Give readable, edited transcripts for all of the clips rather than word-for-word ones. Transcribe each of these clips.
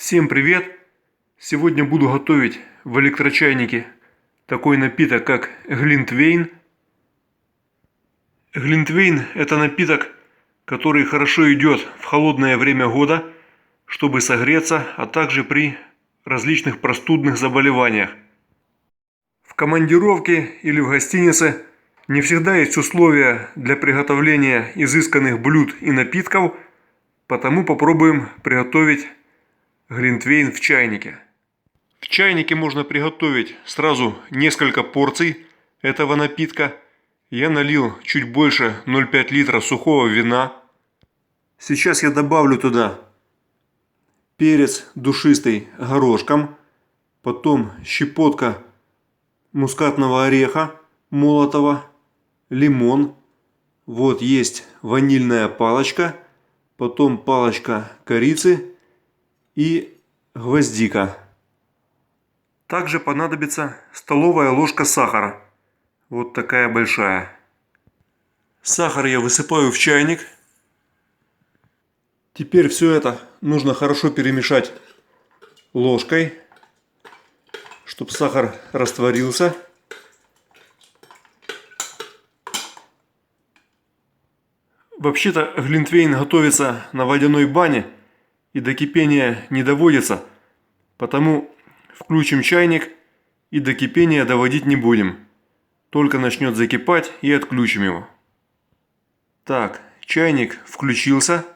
Всем привет! Сегодня буду готовить в электрочайнике такой напиток, как глинтвейн. Глинтвейн – это напиток, который хорошо идет в холодное время года, чтобы согреться, а также при различных простудных заболеваниях. В командировке или в гостинице не всегда есть условия для приготовления изысканных блюд и напитков, потому попробуем приготовить глинтвейн в чайнике. В чайнике можно приготовить сразу несколько порций этого напитка. Я налил чуть больше 0,5 литра сухого вина. Сейчас я добавлю туда перец душистый горошком, потом щепотка мускатного ореха молотого, лимон. Вот есть ванильная палочка, потом палочка корицы и гвоздика. Также понадобится столовая ложка сахара. Вот такая большая. Сахар я высыпаю в чайник. Теперь все это нужно хорошо перемешать ложкой, чтобы сахар растворился. Вообще-то глинтвейн готовится на водяной бане и до кипения не доводится, потому включим чайник и до кипения доводить не будем. Только начнет закипать и отключим его. Так, чайник включился.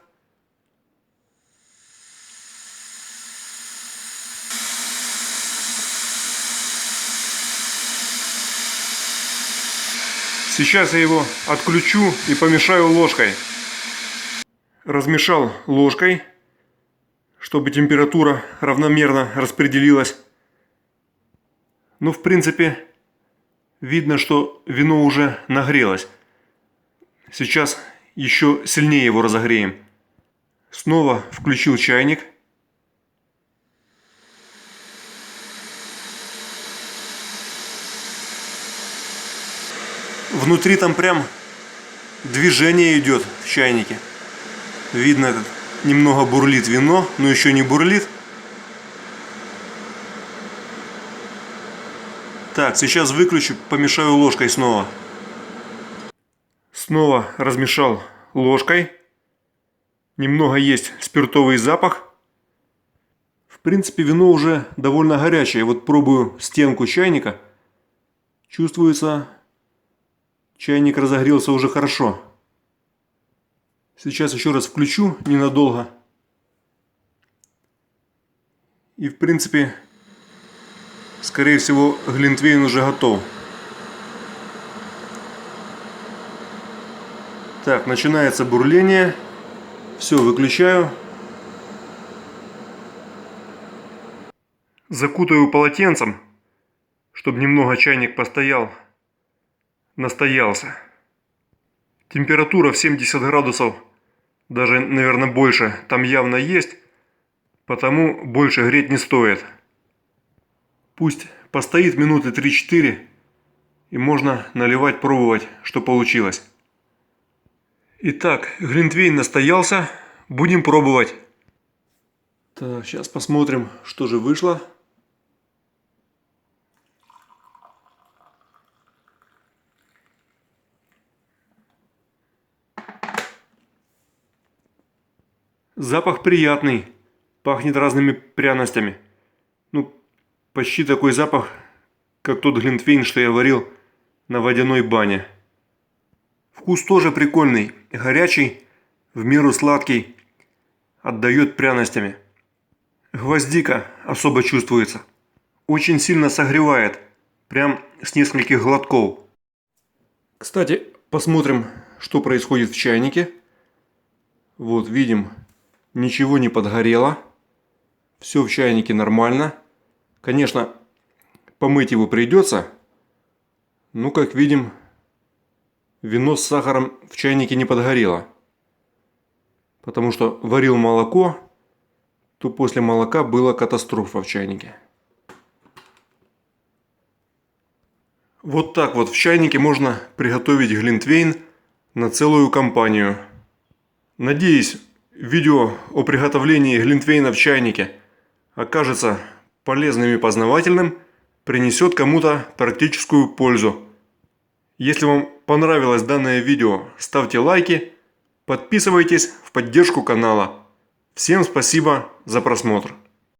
Сейчас я его отключу и помешаю ложкой. Размешал ложкой, чтобы температура равномерно распределилась. Ну, в принципе, видно, что вино уже нагрелось. Сейчас еще сильнее его разогреем. Снова включил чайник. Внутри там прям движение идет в чайнике. Видно, как немного бурлит вино, но еще не бурлит. Так, сейчас выключу, помешаю ложкой снова. Снова размешал ложкой. Немного есть спиртовый запах. В принципе, вино уже довольно горячее. Вот пробую стенку чайника. Чувствуется, чайник разогрелся уже хорошо. Сейчас еще раз включу ненадолго. И в принципе, скорее всего, глинтвейн уже готов. Так, начинается бурление. Все, выключаю. Закутаю полотенцем, чтобы немного чайник постоял, настоялся. Температура в 70 градусов, даже, наверное, больше, там явно есть, потому больше греть не стоит. Пусть постоит минуты 3-4, и можно наливать, пробовать, что получилось. Итак, глинтвейн настоялся, будем пробовать. Так, сейчас посмотрим, что же вышло. Запах приятный, пахнет разными пряностями. Ну, почти такой запах, как тот глинтвейн, что я варил на водяной бане. Вкус тоже прикольный, горячий, в меру сладкий, отдает пряностями. Гвоздика особо чувствуется. Очень сильно согревает, прям с нескольких глотков. Кстати, посмотрим, что происходит в чайнике. Вот, видим, ничего не подгорело. Все в чайнике нормально. Конечно, помыть его придется. Но, как видим, вино с сахаром в чайнике не подгорело. Потому что варил молоко, то после молока была катастрофа в чайнике. Вот так вот в чайнике можно приготовить глинтвейн на целую компанию. Надеюсь, видео о приготовлении глинтвейна в чайнике окажется полезным и познавательным, принесет кому-то практическую пользу. Если вам понравилось данное видео, ставьте лайки, подписывайтесь в поддержку канала. Всем спасибо за просмотр.